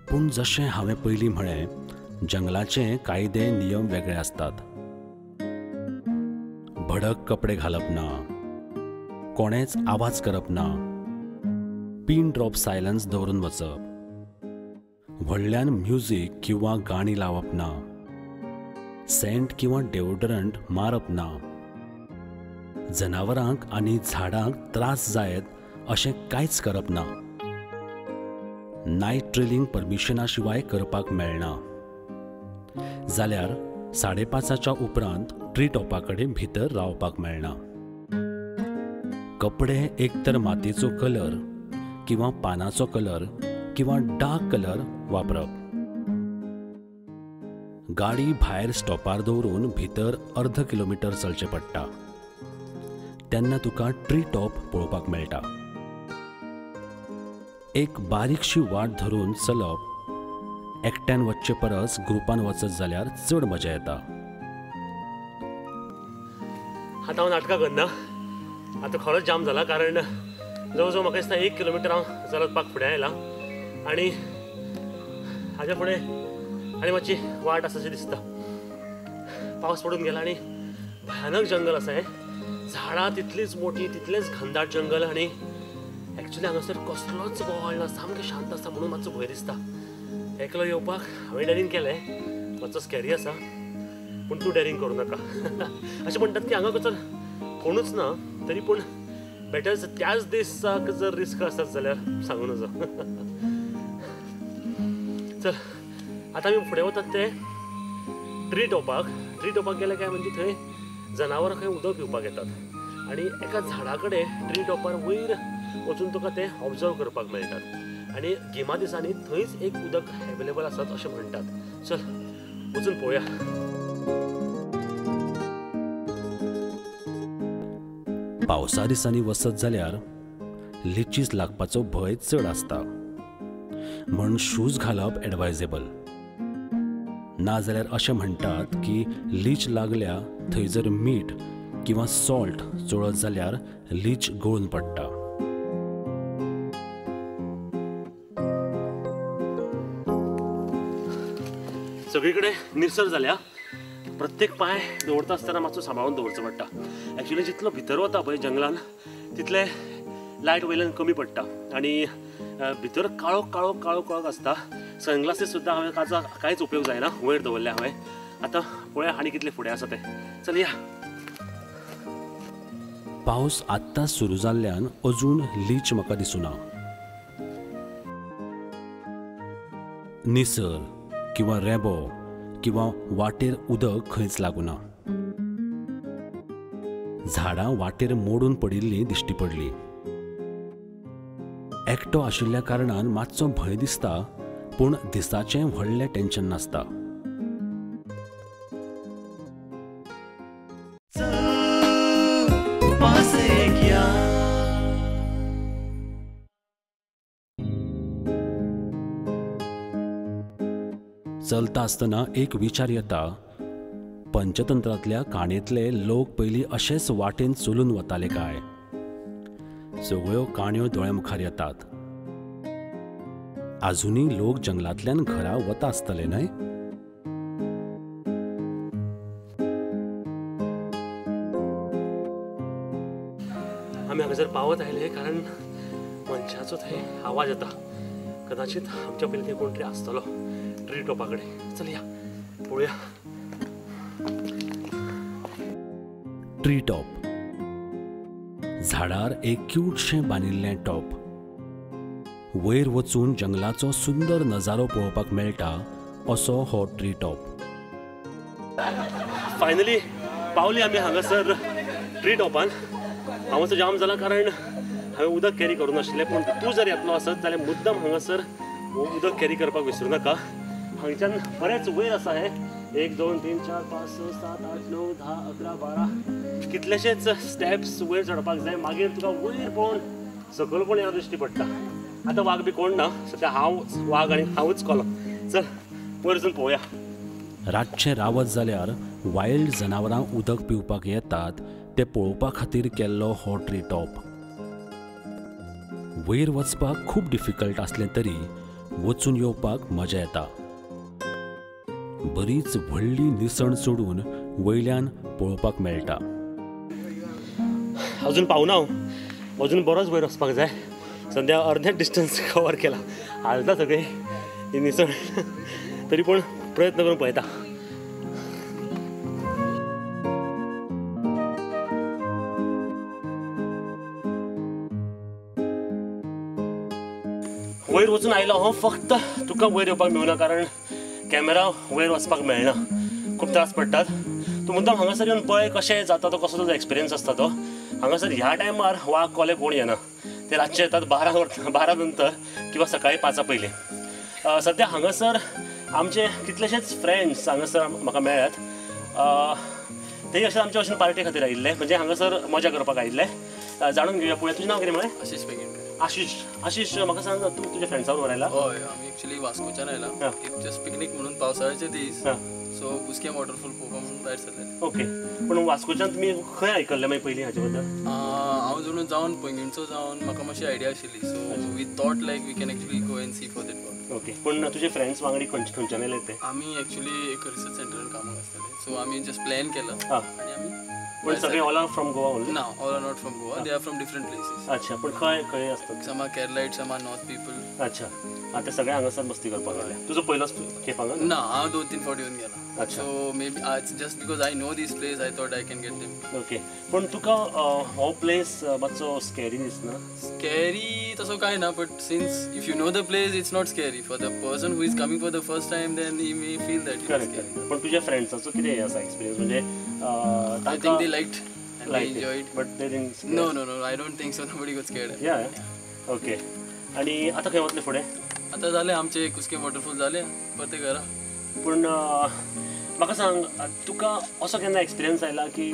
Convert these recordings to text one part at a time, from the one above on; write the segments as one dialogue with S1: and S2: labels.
S1: पूण जशें हांवें पयलीं म्हळें, जंगलाचे कायदे नियम वेगळे आसतात. भडक कपडे घालप ना, कोणेच आवाज करप ना, पिन ड्रॉप सायलन्स दवरून वचप, व्हडल्यान म्युझिक किंवा गाणी लावप ना, सेंट किंवा डेओड्रंट मारप ना, जनावरांक आनी झाडांक त्रास जायत अशें कांयच करप ना, नायट ट्रेलिंग परमिशना शिवाय करपाक मेळना, जाल्यार 5:30च्या उपरांत ट्री टॉपा कडेन भितर रावपाक मेळना. कपडे एक तर मातयेचो कलर किंवा पानाचो कलर किंवा डार्क कलर वापरप. गाडी भायर स्टॉपार दवरून भितर अर्ध किलोमीटर चलचें पडटा. तेन्ना तुका ट्री टॉप पळोवपाक मेळटा. एक बारीकशी वाट धरून चलप एकट्यान वचचे परस ग्रुपान वचत जाल्यार चड मजा येता.
S2: आतां हांव नाटकां करना. आतां खरोच जाम जाला, कारण जवळ जवळ म्हाका दिसता 1 किलोमीटर हांव चलपाक फुडें आयलां आनी हाज्या फुडें आनी मातशी वाट आसाशी दिसता. पावस पडून गेला आनी भयानक जंगल आसा हें. झाडां तितलीच मोठी, तितलेंच घनदाट जंगल आनी एक्चुली हांगासर कसलोच बोवाळ ना, सामकें शांत आसा म्हणून मातसो भंय दिसता. एकलो येवपाक हांवें डॅरींग केलें, मातसो स्कॅरी आसा, पूण तूं डॅरींग करूं नाका. अशें म्हणटात की हांगा जर कोणूच ना तरी पूण बेटर त्याच दिसाक जर रिस्क आसत जाल्यार सांगू नजो. चल आतां आमी फुडें वतात ते ट्री टॉपाक. ट्री टॉपाक गेले काय म्हणजे थंय जनावरां खंय उदक पिवपाक येतात आनी एका झाडा कडेन ट्री टॉपार वयर वचून तुका ते ऑब्जर्व करपाक मेळटात आनी गिमा दिसांनी थंयच एक उदक एवेलेबल आसत अशें म्हणटात. चल वचून पळोवया.
S1: पावसा दिसांनी वचत जाल्यार लिचीस लागपाचो भंय चड आसता, म्हण शूज घालप एडवायजेबल. नाजाल्यार अशें म्हणटात की लीच लागल्या थंय जर मीठ किंवा सॉल्ट चोळत जाल्यार लीच गळून पडटा.
S2: सगळीकडे निसर जाल्या. प्रत्येक पांय दवरता आसतना मातसो सांबाळून दवरचो पडटा. एक्चुली जितलो भितर वता पळय जंगलान तितले लायट वयल्यान कमी पडटा आनी भितर काळोख काळोख काळोख काळोख आसता. सनग्लासीस सुद्दां हांवें कांयच उपयोग जायना, वयर दवरले हांवें. आतां पळया आनी कितले फुडें आसा ते. चल या.
S1: पावस आत्तां सुरू जाल्ल्यान अजून लीच म्हाका दिसूना. निसर किंवा रेबो किंवा वाटेर उदक खंयच लागूना. झाडां वाटेर मोडून पडिल्लीं दिश्टी पडलीं. एकटो आशिल्ल्या कारणान मातसो भंय दिसता, पूण दिसाचें व्हडलें टेन्शन नासता. चलता आसतना एक विचार येता, पंचतंत्रांतल्या काणयेंतले लोक पयलीं अशेच वाटेन चलून वताले काय. सगळ्यो काणयो दोळ्या मुखार येतात. आजुनूय लोक जंगलांतल्यान घरा वता आसतले न्हय.
S2: आमी हांगासर पावत आयले कारण मनशाचो थंय आवाज येता. कदाचित आमच्या पयलीं थंय कोण तरी आसतलो ट्री टॉपा कडेन. चल या पळोवया.
S1: ट्री टॉप, झाडार एक क्यूटशें बांदिल्लें टॉप. वयर वचून जंगलाचो सुंदर नजारो पळोवपाक मेळटा असो हो ट्री टॉप.
S2: फायनली पावली आमी हांगासर ट्री टॉपान. हांव असो जाम जाला कारण हांवें उदक कॅरी करूं नाशिल्लें, पूण तूं जर येतलो आसत जाल्यार मुद्दाम हांगासर उदक कॅरी करपाक विसरूं नाका. हांगच्यान बरेंच वयर आसा हें. 1 2 3 4 5 6 7 8 9 10 11 12 कितलेशेच स्टेप्स वयर चडपाक जाय. मागीर तुका वयर पळोवन सकयल पण येवं दिश्टी पडटा. आतां वाघ बी कोण ना, सद्या हांव वाघ आनी हांवूच कोलो. चल वयर वचून पळोवया.
S1: रातचें रावत जाल्यार वायल्ड जनावरां उदक पिवपाक येतात ते पळोवपा खातीर केल्लो हो ट्री टॉप. वयर वचपाक खूब डिफिकल्ट आसलें तरी वचून येवपाक मजा येता. बरीच व्हडली निसण सोडून वयल्यान पळोवपाक मेळटा.
S2: अजून पावना हांव, अजून बरोच वयर वचपाक जाय. सद्या अर्धे डिस्टन्स कवर केला. हालता सगळे ही निसण, तरी पूण प्रयत्न करून पळयता. वयर वचून आयलो हांव. फक्त तुका वयर येवपाक मेळना कारण कॅमेरा वयर वचपाक मेळना. खूब त्रास पडटात. तूं मुद्दाम हांगासर येवन पळय कशें जाता तो, कसो तुजो एक्सपिरियन्स आसता तो. हांगासर ह्या टायमार वाघ कोले कोण येना. ते रातचे येतात 12 नंतर किंवा सकाळी 5 पयलीं. सद्या हांगासर आमचे कितलेशेच फ्रेंड्स हांगासर म्हाका मेळ्ळ्यात. ते अशें आमचे भशेन पार्टी खातीर आयिल्ले, म्हणजे हांगासर मजा करपाक आयिल्ले. जाणून घेवया. पळय तुजें नांव कितें म्हळें?
S3: आशीष पेगेंकर.
S2: आशीष म्हाका सांग, तूं तुज्या फ्रेंड्सा बरोबर आयला?
S3: हय, आमी एक्चुअली वास्कोच्यान आयला. जस्ट पिकनीक म्हणून पावसाळ्याचे दीस, सो कुस्कें वॉटरफॉल पळोवपाक म्हणून भायर सरले.
S2: ओके. पूण वास्कोच्यान तुमी खंय आयकल्लें मागीर पयलीं हाचे बद्दल?
S3: हांव जणू जावन पैंगीणचो जावन म्हाका मातशी आयडिया आशिल्ली, so we thought like we can actually go and see for that work.
S2: Okay. पूण तुजे फ्रेंड्स वांगडी खंयच्यान आयले ते?
S3: आमी एक्चुअली एक रिसर्च सेंटरान कामाक आसताले, सो आमी जस्ट प्लॅन केला आनी आमी.
S2: पूण सगळे all are from Goa only?
S3: ना, all are not from Goa, they are from different places.
S2: अच्छा. पूण खंय आसतात?
S3: Some are Keralite, some are north people.
S2: अच्छा. ते सगळे हांगासर मस्ती करपाक आयले. तुजो पयलोच खेप हांगा?
S3: ना, हांव 2-3 फावट येवन गेला.
S2: अच्छा.
S3: So maybe just because I know these place I thought I can get them.
S2: Okay. पूण तुका हो प्लेस मातसो स्कॅरी दिसना?
S3: स्कॅरी तसो काय ना, but since if you know the place it's not scary. For the person who is coming for the first time then he may feel that it is scary.
S2: पण तुझ्या फ्रेंड्साचो कितें आसा एक्सपिरियन्स? म्हणजे
S3: I think they liked and they enjoyed,
S2: but they didn't scare.
S3: No, I don't think so. Nobody got scared.
S2: Yeah. Okay. आणि आता खंय वतले फुडें?
S3: आता जाले आमचे कुस्कें वॉटरफॉल जाले, परते घरा.
S2: पूण म्हाका सांग, तुका असो केन्ना एक्सपिरियन्स आयला की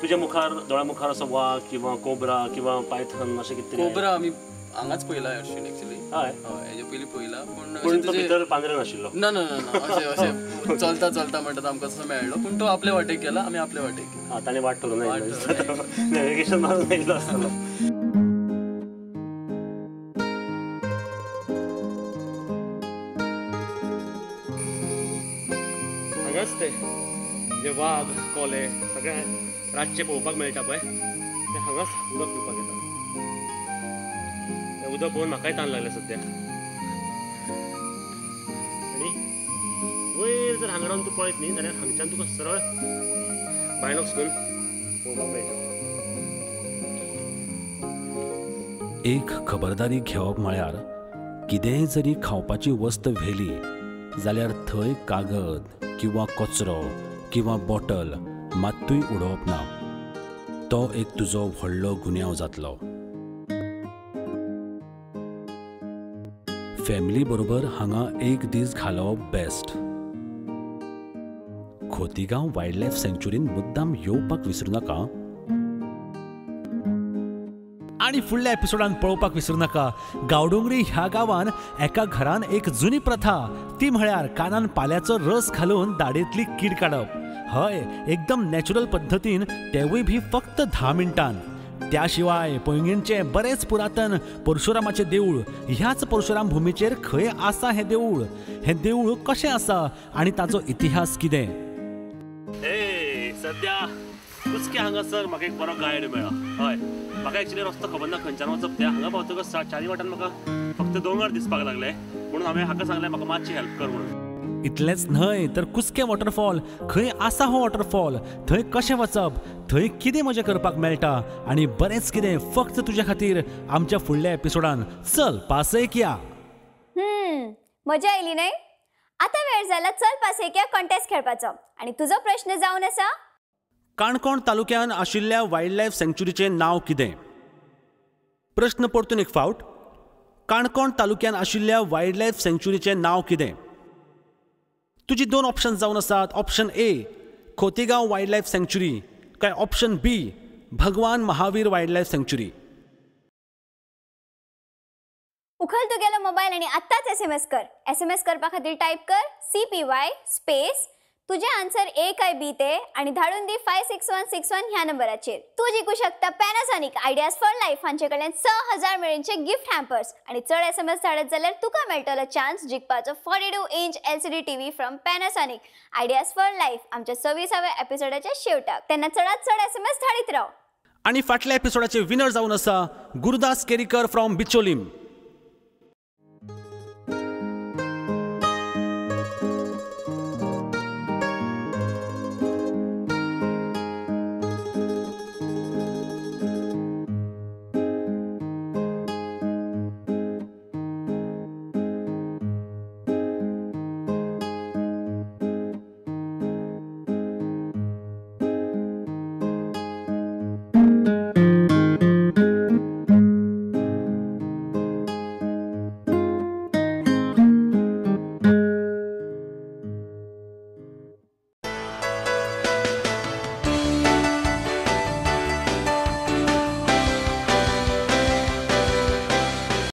S2: तुज्या मुखार, दोळ्या मुखार असो वाघ किंवा कोब्रा किंवा पायथन अशें कितें?
S3: कोब्रा आमी हांगाच पयला हरशीन एक्चुअली.
S2: हय,
S3: हेजे पयलीं पयला.
S2: पूण तो भितर पांजरे नाशिल्लो?
S3: ना, अशें चलता म्हणटा आमकां तसो मेळ्ळो, पूण तो आपले वाटेक गेला, आमी आपले वाटेक गेला.
S2: ताणें वाट धरून नॅविगेशन मारून आयिल्लो आसतलो. हांगाच ते जे वाघ कोले सगळे रातचे पळोवपाक मेळटा पळय, ते हांगाच उदक पिवपाक येता. तें उदक पळोवन म्हाकाय ताण लागले सद्या. आनी वयर जर हांगा रावन तूं पळयत न्ही जाल्यार हांगच्यान तुका सरळ बायनॉक्स घेवन पळोवपाक मेळटा.
S1: एक खबरदारी घेवप म्हळ्यार कितेंय जरी खावपाची वस्त व्हेली जाल्यार थंय कागद किंवा कचरो किंवा बॉटल मात्तूय उडोवप ना. तो एक तुजो व्हडलो गुन्यांव जातलो. फॅमिली बरोबर हांगा एक दीस घालवप बेस्ट. खोतीगांव वायल्ड लायफ सँच्युरीन मुद्दाम येवपाक विसरूं नाका. आणि फुडल्या एपिसोडान पळोवपाक विसरूं नाका, गांवडोंगरी ह्या गांवान एका घरान एक जुनी प्रथा, ती म्हळ्यार कानान पाल्याचो रस घालून दाडेंतली कीड काडप. हय, एकदम नॅचरल पद्दतीन, तेवूय भी फक्त 10 मिनटान. त्या शिवाय पैंगीणचें बरेच पुरातन परशुरामाचें देवूळ, ह्याच परशुराम भुमीचेर खंय आसा हें देवूळ, हें देवूळ कशें आसा आनी ताचो इतिहास कितें.
S2: सद्या कुस्कें हांगासर म्हाका एक बरो गायड मेळ्ळो. हय, म्हाका एक्चुअली रस्तो खबर ना खंयच्यान वचप तें. हांगा पावतकच चारी वाटान म्हाका फक्त दोंगर दिसपाक लागले, म्हणून हांवें हाका सांगलें म्हाका मातशी हेल्प कर म्हणून.
S1: इतलेंच न्हय तर कुस्कें वॉटरफॉल, खंय आसा हो वॉटरफॉल, थंय कशें वचप, थंय कितें मजा करपाक मेळटा आनी बरेंच कितें फक्त तुज्या खातीर आमच्या फुडल्या एपिसोडान. चल पासयक या.
S4: मजा आयली न्हय? आता वेळ जाला चल पासयक या कॉन्टेस्ट खेळपाचो. आनी तुजो प्रश्न जावन आसा,
S1: काणकोण तालुक्यान आशिल्ल्या वायल्ड लायफ सँच्युरीचें नांव कितें? प्रश्न परतून एक फावट. काणकोण तालुक्यान आशिल्ल्या वायल्ड लायफ सँच्युरीचें नांव कितें? तुजी 2 ऑप्शन्स जावन आसात. Option A Khotigao wildlife सँच्युरी, काय ऑप्शन बी भगवान महावीर वायल्ड लायफ सँच्युरी.
S4: उखल तुगेलो मोबायल आनी आत्ताच SMS कर. SMS करपा खातीर टायप कर CPY स्पेस तुझे आन्सर ए काय बी ते आणि धाडून दी 56161 ह्या नंबराचेर. तू जिखू शकता पॅनासॉनिक आयडियाज फॉर लाईफ हांचे कडल्यान 6000 मेळींचे गिफ्ट हॅम्पर्स आणि चड SMS धाडत जाल्यार तुका मेळटलो चान्स जिखपाचो 42 inch LCD TV from Panasonic ideas for life आमच्या 26व्या एपिसोडाच्या शेवटाक. तेन्ना चडात चड SMS धाडीत राव.
S1: आणि फाटल्या एपिसोडाचे विनर जावन आसा गुरुदास केरीकर फ्रॉम बिचोलीम.